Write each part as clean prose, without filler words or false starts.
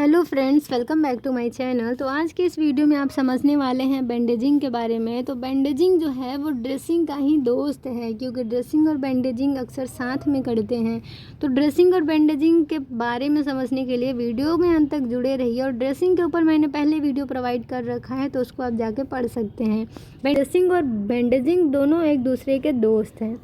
Hello friends, welcome back to my channel. तो आज के इस वीडियो में आप समझने वाले हैं बैंडेजिंग के बारे में। तो बैंडेजिंग जो है वो ड्रेसिंग का ही दोस्त है, क्योंकि ड्रेसिंग और बैंडेजिंग अक्सर साथ में करते हैं। तो ड्रेसिंग और बैंडेजिंग के बारे में समझने के लिए वीडियो में अंत तक जुड़े रहिए। और ड्रेसिंग के ऊपर मैंने पहले वीडियो प्रोवाइड कर रखा है, तो उसको आप जाके पढ़ सकते हैं। ड्रेसिंग और बैंडेजिंग दोनों एक दूसरे के दोस्त हैं।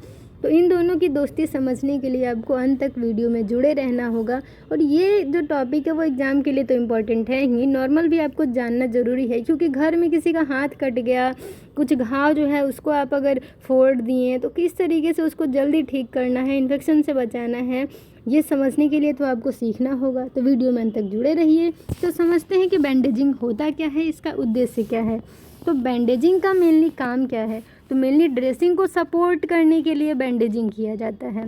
तो इन दोनों की दोस्ती समझने के लिए आपको अंत तक वीडियो में जुड़े रहना होगा। और ये जो टॉपिक है वो एग्ज़ाम के लिए तो इम्पॉर्टेंट है ही, नॉर्मल भी आपको जानना ज़रूरी है। क्योंकि घर में किसी का हाथ कट गया, कुछ घाव जो है उसको आप अगर फोड़ दिए तो किस तरीके से उसको जल्दी ठीक करना है, इन्फेक्शन से बचाना है, ये समझने के लिए तो आपको सीखना होगा। तो वीडियो में अंत तक जुड़े रहिए। तो समझते हैं कि बैंडेजिंग होता क्या है, इसका उद्देश्य क्या है। तो बैंडेजिंग का मेनली काम क्या है। तो मेनली ड्रेसिंग को सपोर्ट करने के लिए बैंडेजिंग किया जाता है।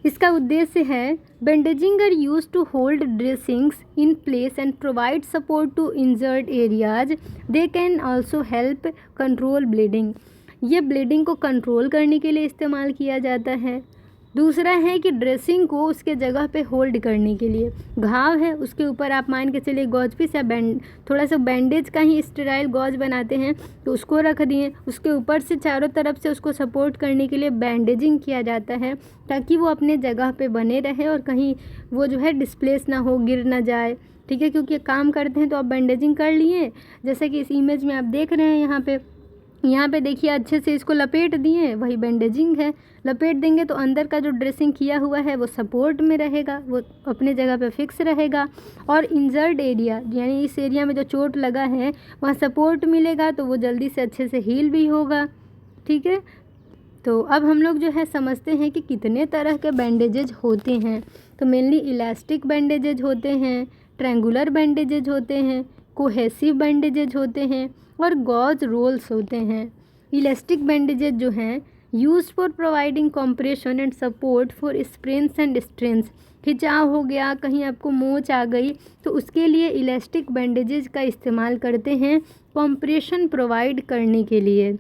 इसका उद्देश्य है bandaging are use to hold dressings in place and provide support to injured areas. They can also help control bleeding. ये ब्लीडिंग को कंट्रोल करने के लिए इस्तेमाल किया जाता है। दूसरा है कि ड्रेसिंग को उसके जगह पे होल्ड करने के लिए, घाव है उसके ऊपर आप मान के चलिए गॉज पीस या थोड़ा सा बैंडेज का ही स्टेराइल गॉज बनाते हैं, तो उसको रख दिए, उसके ऊपर से चारों तरफ से उसको सपोर्ट करने के लिए बैंडेजिंग किया जाता है, ताकि वो अपने जगह पे बने रहे और कहीं वो जो है डिस्प्लेस ना हो, गिर ना जाए। ठीक है, क्योंकि काम करते हैं तो आप बैंडेजिंग कर लिए, जैसे कि इस इमेज में आप देख रहे हैं। यहाँ पे देखिए अच्छे से इसको लपेट दिए, वही बैंडेजिंग है। लपेट देंगे तो अंदर का जो ड्रेसिंग किया हुआ है वो सपोर्ट में रहेगा, वो अपने जगह पे फिक्स रहेगा। और इंजर्ड एरिया यानी इस एरिया में जो चोट लगा है वहाँ सपोर्ट मिलेगा, तो वो जल्दी से अच्छे से हील भी होगा। ठीक है, तो अब हम लोग जो है समझते हैं कि कितने तरह के बैंडेजेज होते हैं। तो मेनली इलास्टिक बैंडेजेज होते हैं, ट्रायंगुलर बैंडेजेज होते हैं, कोहेसिव बैंडेजेज होते हैं और गॉज रोल्स होते हैं। इलास्टिक बैंडेजेज जो हैं used for providing compression and support for sprains and strains. खिंचाव हो गया, कहीं आपको मोच आ गई, तो उसके लिए इलास्टिक बैंडेजेज का इस्तेमाल करते हैं कंप्रेशन प्रोवाइड करने के लिए।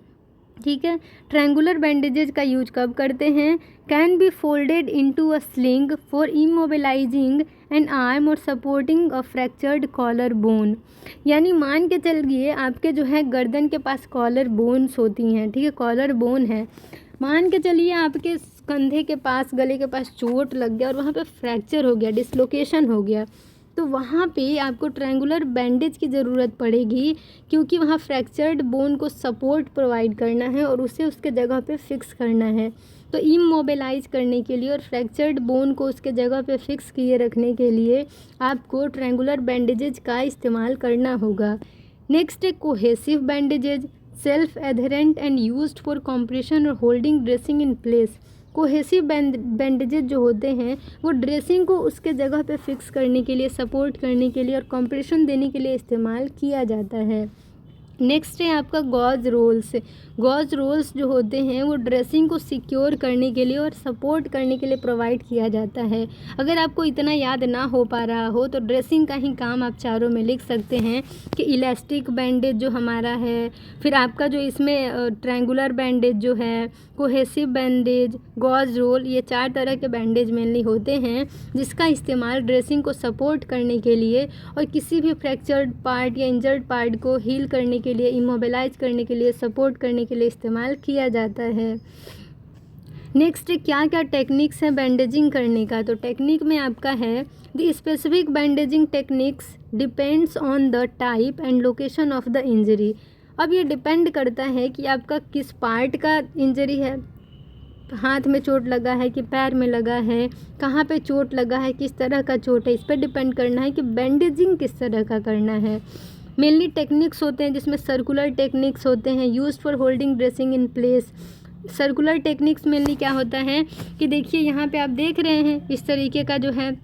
ठीक है, ट्रायंगुलर बैंडेजेज का यूज कब करते हैं। Can be folded into a sling for immobilising an arm और supporting a fractured collarbone. यानी मान के चलिए आपके जो है गर्दन के पास कॉलर बोन्स होती हैं। ठीक है, कॉलर बोन है, मान के चलिए आपके कंधे के पास, गले के पास चोट लग गया और वहाँ पे फ्रैक्चर हो गया, डिसलोकेशन हो गया, तो वहाँ पे आपको ट्रायंगुलर बैंडेज की ज़रूरत पड़ेगी, क्योंकि वहाँ फ्रैक्चर्ड बोन को सपोर्ट प्रोवाइड करना है और उसे उसके जगह पे फिक्स करना है। तो इमोबिलाइज करने के लिए और फ्रैक्चर्ड बोन को उसके जगह पे फिक्स किए रखने के लिए आपको ट्रायंगुलर बैंडेजेज का इस्तेमाल करना होगा। नेक्स्ट है cohesive bandages, self adherent and used for compression और holding dressing in place. Cohesive bandages जो होते हैं वो ड्रेसिंग को उसके जगह पे फिक्स करने के लिए, सपोर्ट करने के लिए और कंप्रेशन देने के लिए इस्तेमाल किया जाता है। नेक्स्ट है आपका गॉज रोल्स। गॉज रोल्स जो होते हैं वो ड्रेसिंग को सिक्योर करने के लिए और सपोर्ट करने के लिए प्रोवाइड किया जाता है। अगर आपको इतना याद ना हो पा रहा हो तो ड्रेसिंग का ही काम आप चारों में लिख सकते हैं कि इलास्टिक बैंडेज जो हमारा है, फिर आपका जो इसमें ट्रायंगुलर बैंडेज जो है, कोहेसिव बैंडेज, गॉज रोल, ये 4 तरह के बैंडेज मेनली होते हैं जिसका इस्तेमाल ड्रेसिंग को सपोर्ट करने के लिए और किसी भी फ्रैक्चर्ड पार्ट या इंजर्ड पार्ट को हील करने के लिए, इमोबिलाइज करने के लिए, सपोर्ट करने के लिए इस्तेमाल किया जाता है। नेक्स्ट क्या क्या टेक्निक्स हैं बैंडेजिंग करने का। तो टेक्निक में आपका है the specific bandaging techniques depends on the type and location of the injury. अब ये डिपेंड करता है कि आपका किस पार्ट का इंजरी है, हाथ में चोट लगा है कि पैर में लगा है, कहाँ पे चोट लगा है, किस तरह का चोट है, इस पर डिपेंड करना है कि बैंडेजिंग किस तरह का करना है। मेनली टेक्निक्स होते हैं जिसमें सर्कुलर टेक्निक्स होते हैं, used for holding dressing in place. Circular techniques mainly क्या होता है कि देखिए यहाँ पे आप देख रहे हैं इस तरीके का जो है,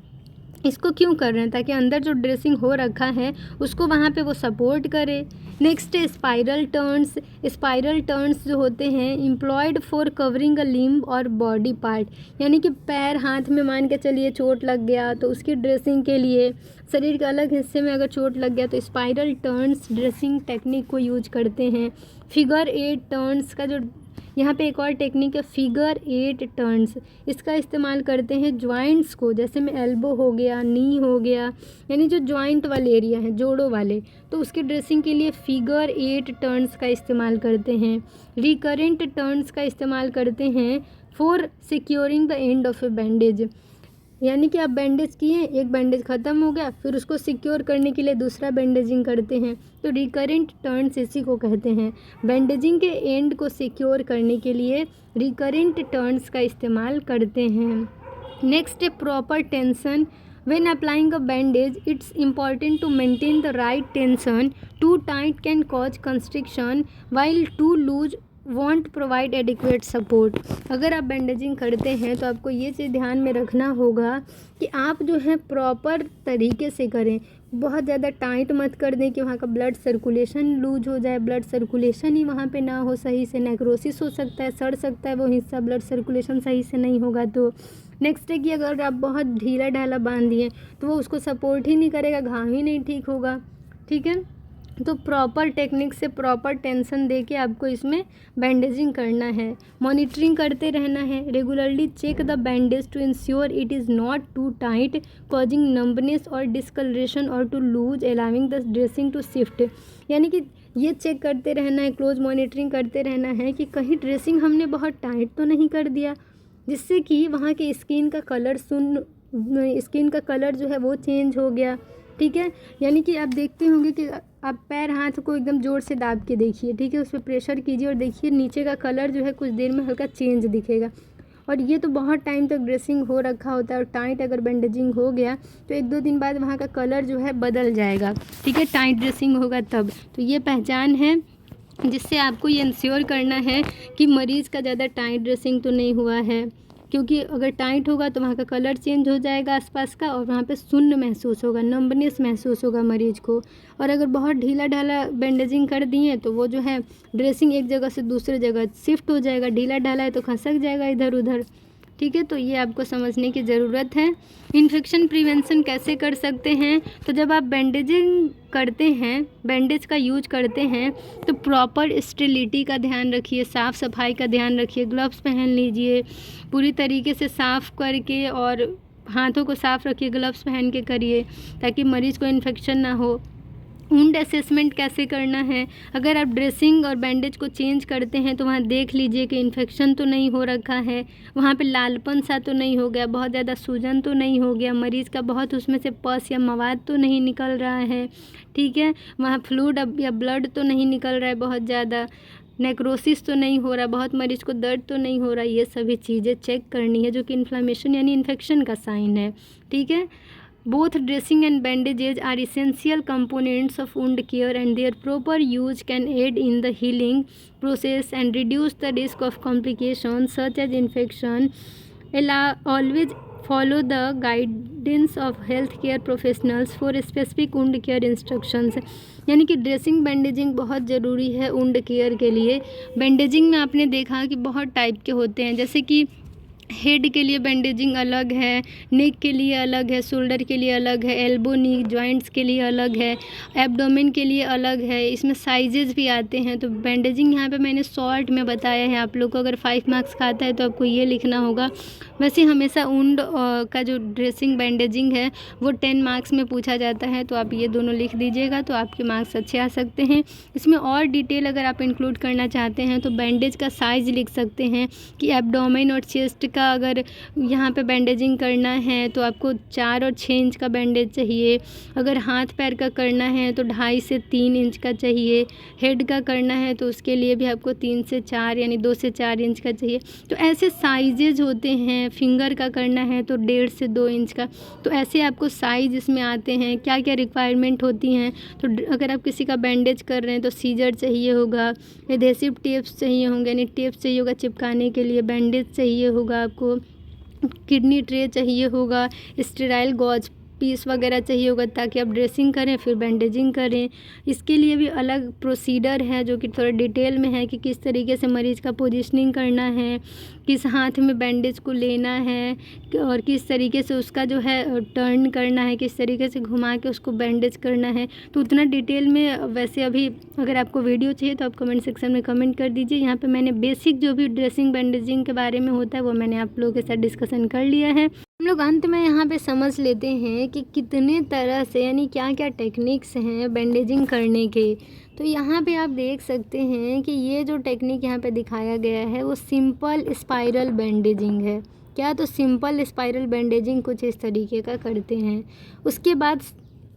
इसको क्यों कर रहे हैं, ताकि अंदर जो ड्रेसिंग हो रखा है उसको वहाँ पे वो सपोर्ट करे। नेक्स्ट है स्पाइरल टर्न्स। स्पाइरल टर्न्स जो होते हैं employed for covering a limb और बॉडी पार्ट, यानी कि पैर हाथ में मान के चलिए चोट लग गया तो उसकी ड्रेसिंग के लिए शरीर के अलग हिस्से में अगर चोट लग गया तो स्पाइरल टर्न्स ड्रेसिंग टेक्निक को यूज करते हैं। फिगर 8 टर्न्स का जो यहाँ पे एक और टेक्निक है फिगर 8 टर्न्स, इसका इस्तेमाल करते हैं जॉइंट्स को, जैसे में एल्बो हो गया, नी हो गया, यानी जो जॉइंट वाले एरिया हैं जोड़ों वाले, तो उसकी ड्रेसिंग के लिए फिगर 8 टर्न्स का इस्तेमाल करते हैं। रिकरेंट टर्न्स का इस्तेमाल करते हैं for securing the end of A bandage, यानी कि आप बैंडेज किए, एक बैंडेज ख़त्म हो गया, फिर उसको सिक्योर करने के लिए दूसरा बैंडेजिंग करते हैं, तो रिकरेंट टर्न्स इसी को कहते हैं। बैंडेजिंग के एंड को सिक्योर करने के लिए रिकरेंट टर्न्स का इस्तेमाल करते हैं। नेक्स्ट है proper tension. When applying a bandage, it's important to maintain the right tension. Too tight can cause constriction, while too loose won't provide adequate support. अगर आप बैंडेजिंग करते हैं तो आपको ये चीज़ ध्यान में रखना होगा कि आप जो है प्रॉपर तरीके से करें, बहुत ज़्यादा टाइट मत कर दें कि वहाँ का ब्लड सर्कुलेशन लूज हो जाए, ब्लड सर्कुलेशन ही वहाँ पे ना हो सही से, नेक्रोसिस हो सकता है, सड़ सकता है वो हिस्सा, ब्लड सर्कुलेशन सही से नहीं होगा तो। नेक्स्ट है कि अगर आप बहुत ढीला ढाला बांध दिए तो वो उसको सपोर्ट ही नहीं करेगा, घाव ही नहीं ठीक होगा, ठीक है। तो प्रॉपर टेक्निक से प्रॉपर टेंशन दे के आपको इसमें बैंडेजिंग करना है। मॉनिटरिंग करते रहना है। Regularly check the bandage to ensure it is not too tight causing numbness और डिस्कलरेशन और too loose allowing the dressing to shift, यानी कि ये चेक करते रहना है, क्लोज मॉनिटरिंग करते रहना है कि कहीं ड्रेसिंग हमने बहुत टाइट तो नहीं कर दिया जिससे कि वहाँ की स्किन का कलर जो है वो चेंज हो गया, ठीक है। यानी कि आप देखते होंगे कि आप पैर हाथ को एकदम ज़ोर से दाब के देखिए, ठीक है, उस पर प्रेशर कीजिए और देखिए नीचे का कलर जो है कुछ देर में हल्का चेंज दिखेगा। और ये तो बहुत टाइम तक ड्रेसिंग हो रखा होता है और टाइट अगर बैंडेजिंग हो गया तो 1-2 दिन बाद वहाँ का कलर जो है बदल जाएगा, ठीक है, टाइट ड्रेसिंग होगा तब। तो ये पहचान है जिससे आपको ये इंश्योर करना है कि मरीज़ का ज़्यादा टाइट ड्रेसिंग तो नहीं हुआ है, क्योंकि अगर टाइट होगा तो वहाँ का कलर चेंज हो जाएगा आसपास का और वहाँ पे सुन्न महसूस होगा, नंबनेस महसूस होगा मरीज़ को। और अगर बहुत ढीला ढाला बैंडेजिंग कर दिए तो वो जो है ड्रेसिंग एक जगह से दूसरी जगह शिफ्ट हो जाएगा, ढीला ढाला है तो खसक जाएगा इधर उधर, ठीक है। तो ये आपको समझने की ज़रूरत है। इन्फेक्शन प्रिवेंशन कैसे कर सकते हैं, तो जब आप बैंडेजिंग करते हैं, बैंडेज का यूज करते हैं तो प्रॉपर स्टेरिलिटी का ध्यान रखिए, साफ़ सफाई का ध्यान रखिए, ग्लव्स पहन लीजिए, पूरी तरीके से साफ़ करके और हाथों को साफ़ रखिए, ग्लव्स पहन के करिए ताकि मरीज़ को इन्फेक्शन ना हो। वुंड असेसमेंट कैसे करना है, अगर आप ड्रेसिंग और बैंडेज को चेंज करते हैं तो वहाँ देख लीजिए कि इन्फेक्शन तो नहीं हो रखा है, वहाँ पे लालपन सा तो नहीं हो गया, बहुत ज़्यादा सूजन तो नहीं हो गया, मरीज़ का बहुत उसमें से पस या मवाद तो नहीं निकल रहा है, ठीक है, वहाँ फ्लूइड या ब्लड तो नहीं निकल रहा है बहुत ज़्यादा, नेक्रोसिस तो नहीं हो रहा, बहुत मरीज़ को दर्द तो नहीं हो रहा, ये सभी चीज़ें चेक करनी है जो कि इन्फ्लेमेशन यानी इन्फेक्शन का साइन है, ठीक है। Both dressing and bandages are essential components of wound care and their proper use can aid in the healing process and reduce the risk of complications such as infection. Always follow the guidance of healthcare professionals for specific wound care instructions. यानी कि dressing bandaging बहुत ज़रूरी है wound care के लिए। Bandaging में आपने देखा कि बहुत टाइप के होते हैं, जैसे कि हेड के लिए बैंडेजिंग अलग है, नेक के लिए अलग है, शोल्डर के लिए अलग है, एल्बो नी जॉइंट्स के लिए अलग है, एब्डोमेन के लिए अलग है, इसमें साइजेस भी आते हैं। तो बैंडेजिंग यहाँ पे मैंने शॉर्ट में बताया है, आप लोग को अगर 5 मार्क्स का आता है तो आपको ये लिखना होगा। वैसे हमेशा वुंड का जो ड्रेसिंग बैंडेजिंग है वो 10 मार्क्स में पूछा जाता है, तो आप ये दोनों लिख दीजिएगा तो आपके मार्क्स अच्छे आ सकते हैं। इसमें और डिटेल अगर आप इंक्लूड करना चाहते हैं तो बैंडेज का साइज़ लिख सकते हैं कि एब्डोमेन और चेस्ट का अगर यहाँ पे बैंडेजिंग करना है तो आपको 4 और 6 इंच का बैंडेज चाहिए, अगर हाथ पैर का करना है तो 2.5 से 3 इंच का चाहिए, हेड का करना है तो उसके लिए भी आपको 3 से 4 यानी 2 से 4 इंच का चाहिए। तो ऐसे साइजेज होते हैं। फिंगर का करना है तो 1.5 से 2 इंच का, तो ऐसे आपको साइज़ इसमें आते हैं, क्या क्या रिक्वायरमेंट होती हैं। तो अगर आप किसी का बैंडेज कर रहे हैं तो सीजर चाहिए होगा, एडहेसिव टेप्स चाहिए होंगे यानी टेप चाहिए होगा चिपकाने के लिए, बैंडेज चाहिए होगा आपको, किडनी ट्रे चाहिए होगा, स्टेराइल गॉज पीस वगैरह चाहिए होगा ताकि आप ड्रेसिंग करें फिर बैंडेजिंग करें। इसके लिए भी अलग प्रोसीडर है जो कि थोड़ा डिटेल में है कि किस तरीके से मरीज़ का पोजीशनिंग करना है, किस हाथ में बैंडेज को लेना है और किस तरीके से उसका जो है टर्न करना है, किस तरीके से घुमा के उसको बैंडेज करना है। तो उतना डिटेल में वैसे अभी अगर आपको वीडियो चाहिए तो आप कमेंट सेक्शन में कमेंट कर दीजिए। यहाँ पे मैंने बेसिक जो भी ड्रेसिंग बैंडेजिंग के बारे में होता है वो मैंने आप लोगों के साथ डिस्कशन कर लिया है। हम लोग अंत में यहाँ पे समझ लेते हैं कि कितने तरह से यानी क्या क्या टेक्निक्स हैं बैंडेजिंग करने के। तो यहाँ पे आप देख सकते हैं कि ये जो टेक्निक यहाँ पे दिखाया गया है वो सिंपल स्पाइरल बैंडेजिंग है। क्या, तो सिंपल स्पाइरल बैंडेजिंग कुछ इस तरीके का करते हैं। उसके बाद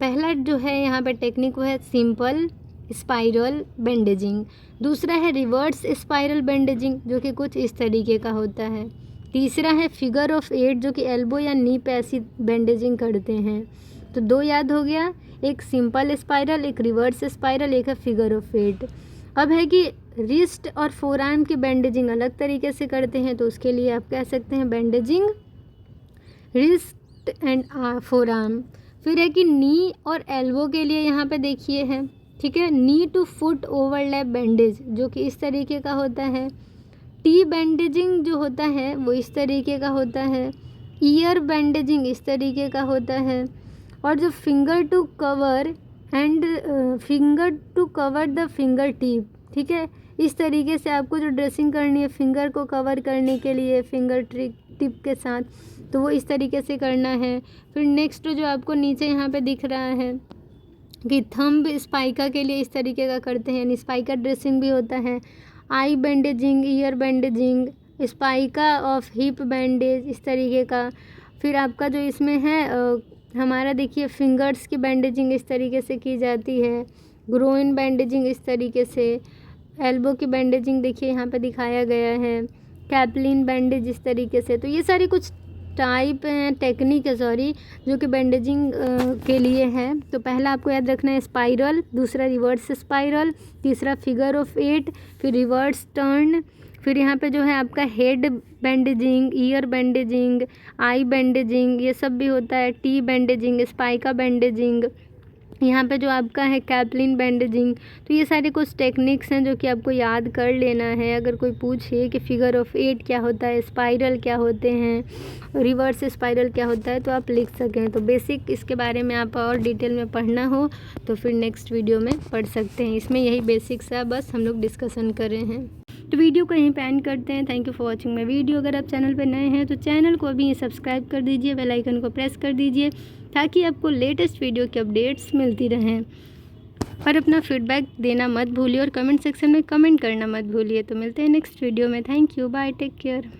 पहला जो है यहाँ पे टेक्निक वो है सिंपल स्पाइरल बैंडेजिंग। दूसरा है रिवर्स स्पाइरल बैंडेजिंग जो कि कुछ इस तरीके का होता है। तीसरा है फिगर ऑफ 8 जो कि एल्बो या नी पे ऐसी बैंडेजिंग करते हैं। तो 2 याद हो गया, एक सिंपल स्पाइरल, एक रिवर्स स्पाइरल, एक है फिगर ऑफ 8। अब है कि रिस्ट और फोरआर्म की बैंडेजिंग अलग तरीके से करते हैं, तो उसके लिए आप कह सकते हैं बैंडेजिंग रिस्ट एंड फोरआर्म। फिर है कि नी और एल्बो के लिए यहाँ पे देखिए है, ठीक है, नी टू फुट ओवरलैप बैंडेज जो कि इस तरीके का होता है। टी बैंडेजिंग जो होता है वो इस तरीके का होता है। ईयर बैंडेजिंग इस तरीके का होता है। और जो finger to cover and finger to cover the finger tip, ठीक है, इस तरीके से आपको जो ड्रेसिंग करनी है फिंगर को कवर करने के लिए फिंगर टिप के साथ, तो वो इस तरीके से करना है। फिर नेक्स्ट जो आपको नीचे यहाँ पे दिख रहा है कि थंब स्पाइका के लिए इस तरीके का करते हैं, यानी स्पाइका ड्रेसिंग भी होता है। Eye bandaging, ear bandaging, spica of hip bandage इस तरीके का। फिर आपका जो इसमें है हमारा देखिए फिंगर्स की बैंडेजिंग इस तरीके से की जाती है। ग्रोइन बैंडेजिंग इस तरीके से। एल्बो की बैंडेजिंग देखिए यहाँ पे दिखाया गया है। कैपलिन बैंडेज इस तरीके से। तो ये सारी कुछ टाइप हैं, टेक्निक है सॉरी, जो कि बैंडेजिंग के लिए है। तो पहला आपको याद रखना है स्पाइरल, दूसरा रिवर्स स्पाइरल, तीसरा फिगर ऑफ 8, फिर रिवर्स टर्न, फिर यहाँ पे जो है आपका हेड बैंडेजिंग, ईयर बैंडेजिंग, आई बैंडेजिंग ये सब भी होता है। टी बैंडेजिंग, स्पाइका बैंडेजिंग, यहाँ पे जो आपका है कैपलिन बैंडेजिंग। तो ये सारे कुछ टेक्निक्स हैं जो कि आपको याद कर लेना है। अगर कोई पूछे कि फिगर ऑफ 8 क्या होता है, स्पाइरल क्या होते हैं, रिवर्स स्पाइरल क्या होता है, तो आप लिख सकें। तो बेसिक इसके बारे में आप और डिटेल में पढ़ना हो तो फिर नेक्स्ट वीडियो में पढ़ सकते हैं। इसमें यही बेसिक्स है, बस हम लोग डिस्कशन कर रहे हैं। तो वीडियो को यहीं पे एंड करते हैं। Thank you for watching my video. अगर आप चैनल पर नए हैं तो चैनल को अभी सब्सक्राइब कर दीजिए, बेल आइकन को प्रेस कर दीजिए ताकि आपको लेटेस्ट वीडियो की अपडेट्स मिलती रहें। और अपना फीडबैक देना मत भूलिए और कमेंट सेक्शन में कमेंट करना मत भूलिए। तो मिलते हैं नेक्स्ट वीडियो में। Thank you, bye, take care.